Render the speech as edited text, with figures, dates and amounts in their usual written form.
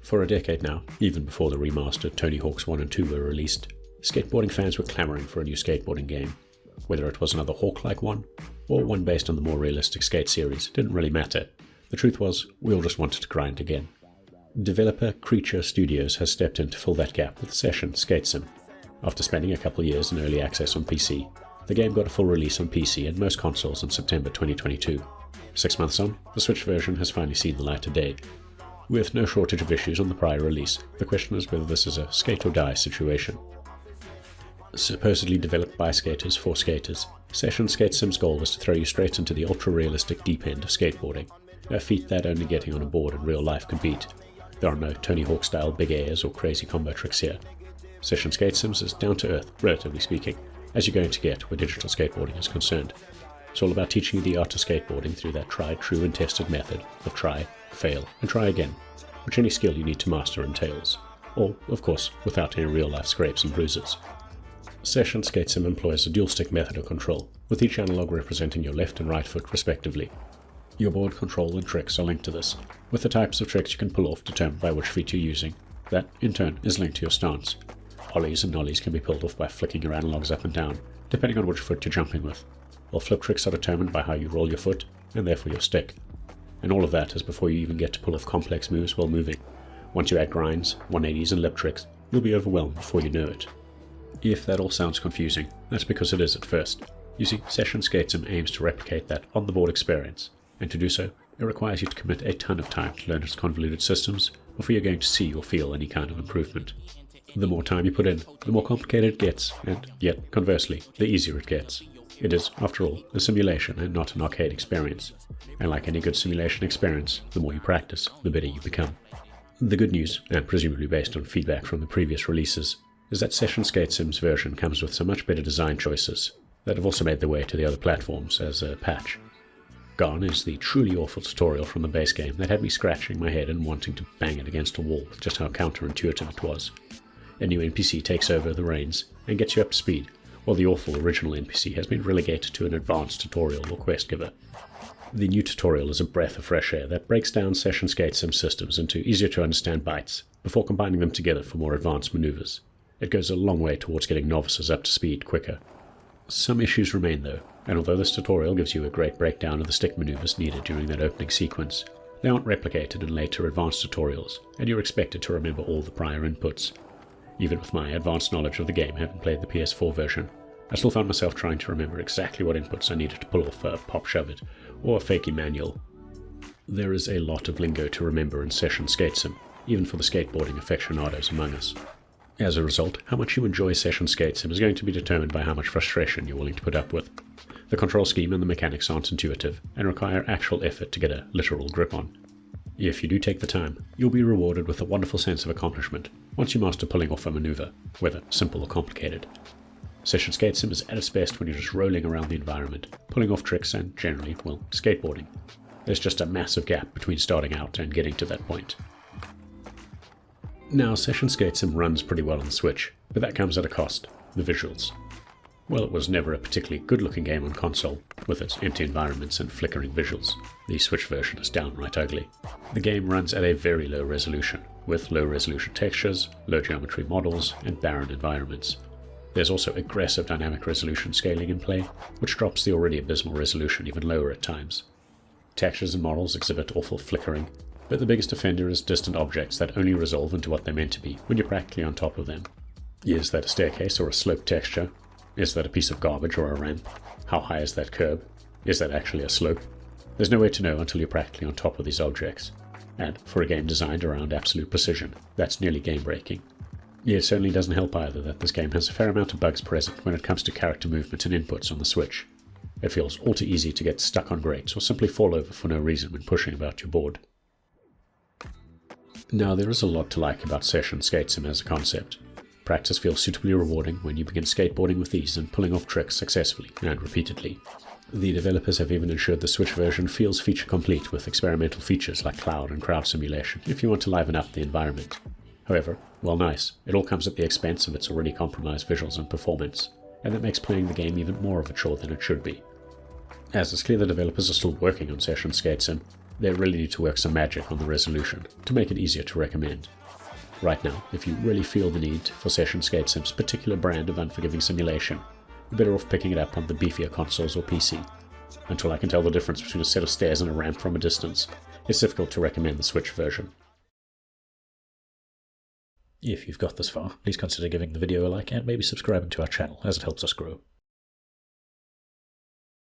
For a decade now, even before the remastered Tony Hawk's 1 and 2 were released, skateboarding fans were clamouring for a new skateboarding game. Whether it was another Hawk-like one, or one based on the more realistic Skate series, didn't really matter. The truth was, we all just wanted to grind again. Developer Crea-ture Studios has stepped in to fill that gap with Session Skate Sim. After spending a couple years in early access on PC, the game got a full release on PC and most consoles in September 2022. 6 months on, the Switch version has finally seen the light of day. With no shortage of issues on the prior release, the question is whether this is a skate or die situation. Supposedly developed by skaters for skaters, Session Skate Sim's goal was to throw you straight into the ultra-realistic deep end of skateboarding, a feat that only getting on a board in real life can beat. There are no Tony Hawk-style big airs or crazy combo tricks here. Session Skate Sims is down to earth, relatively speaking, as you're going to get where digital skateboarding is concerned. It's all about teaching you the art of skateboarding through that tried, true and tested method of try, fail, and try again, which any skill you need to master entails. All, of course, without any real-life scrapes and bruises. Session Skate Sim employs a dual-stick method of control, with each analog representing your left and right foot respectively. Your board control and tricks are linked to this, with the types of tricks you can pull off determined by which feet you're using. That, in turn, is linked to your stance. Ollies and nollies can be pulled off by flicking your analogs up and down, depending on which foot you're jumping with, while flip tricks are determined by how you roll your foot, and therefore your stick. And all of that is before you even get to pull off complex moves while moving. Once you add grinds, 180s and lip tricks, you'll be overwhelmed before you know it. If that all sounds confusing, that's because it is at first. You see, Session Skate Sim aims to replicate that on-the-board experience, and to do so, it requires you to commit a ton of time to learn its convoluted systems before you're going to see or feel any kind of improvement. The more time you put in, the more complicated it gets, and yet, conversely, the easier it gets. It is, after all, a simulation and not an arcade experience. And like any good simulation experience, the more you practice, the better you become. The good news, and presumably based on feedback from the previous releases, is that Session Skate Sim's version comes with some much better design choices that have also made their way to the other platforms as a patch. Gone is the truly awful tutorial from the base game that had me scratching my head and wanting to bang it against a wall with just how counterintuitive it was. A new NPC takes over the reins and gets you up to speed, while the awful original NPC has been relegated to an advanced tutorial or quest giver. The new tutorial is a breath of fresh air that breaks down Session Skate Sim systems into easier to understand bites, before combining them together for more advanced maneuvers. It goes a long way towards getting novices up to speed quicker. Some issues remain though, and although this tutorial gives you a great breakdown of the stick maneuvers needed during that opening sequence, they aren't replicated in later advanced tutorials, and you're expected to remember all the prior inputs. Even with my advanced knowledge of the game having played the PS4 version, I still found myself trying to remember exactly what inputs I needed to pull off a pop shove it, or a fakey manual. There is a lot of lingo to remember in Session Skate Sim, even for the skateboarding aficionados among us. As a result, how much you enjoy Session Skate Sim is going to be determined by how much frustration you're willing to put up with. The control scheme and the mechanics aren't intuitive, and require actual effort to get a literal grip on. If you do take the time, you'll be rewarded with a wonderful sense of accomplishment once you master pulling off a maneuver, whether simple or complicated. Session Skate Sim is at its best when you're just rolling around the environment, pulling off tricks and generally, well, skateboarding. There's just a massive gap between starting out and getting to that point. Now, Session Skate Sim runs pretty well on the Switch, but that comes at a cost: the visuals. Well, it was never a particularly good-looking game on console, with its empty environments and flickering visuals. The Switch version is downright ugly. The game runs at a very low resolution, with low-resolution textures, low geometry models, and barren environments. There's also aggressive dynamic resolution scaling in play, which drops the already abysmal resolution even lower at times. Textures and models exhibit awful flickering, but the biggest offender is distant objects that only resolve into what they're meant to be when you're practically on top of them. Is that a staircase or a slope texture? Is that a piece of garbage or a ramp? How high is that curb? Is that actually a slope? There's no way to know until you're practically on top of these objects. And for a game designed around absolute precision, that's nearly game-breaking. It certainly doesn't help either that this game has a fair amount of bugs present when it comes to character movement and inputs on the Switch. It feels all too easy to get stuck on grates or simply fall over for no reason when pushing about your board. Now, there is a lot to like about Session Skate Sim as a concept. Practice feels suitably rewarding when you begin skateboarding with ease and pulling off tricks successfully and repeatedly. The developers have even ensured the Switch version feels feature complete with experimental features like cloud and crowd simulation if you want to liven up the environment. However, while nice, it all comes at the expense of its already compromised visuals and performance, and that makes playing the game even more of a chore than it should be. As it's clear the developers are still working on Session Skate Sim, they really need to work some magic on the resolution to make it easier to recommend. Right now, if you really feel the need for Session Skate Sim's particular brand of unforgiving simulation, you're better off picking it up on the beefier consoles or PC. Until I can tell the difference between a set of stairs and a ramp from a distance, it's difficult to recommend the Switch version. If you've got this far, please consider giving the video a like and maybe subscribing to our channel, as it helps us grow.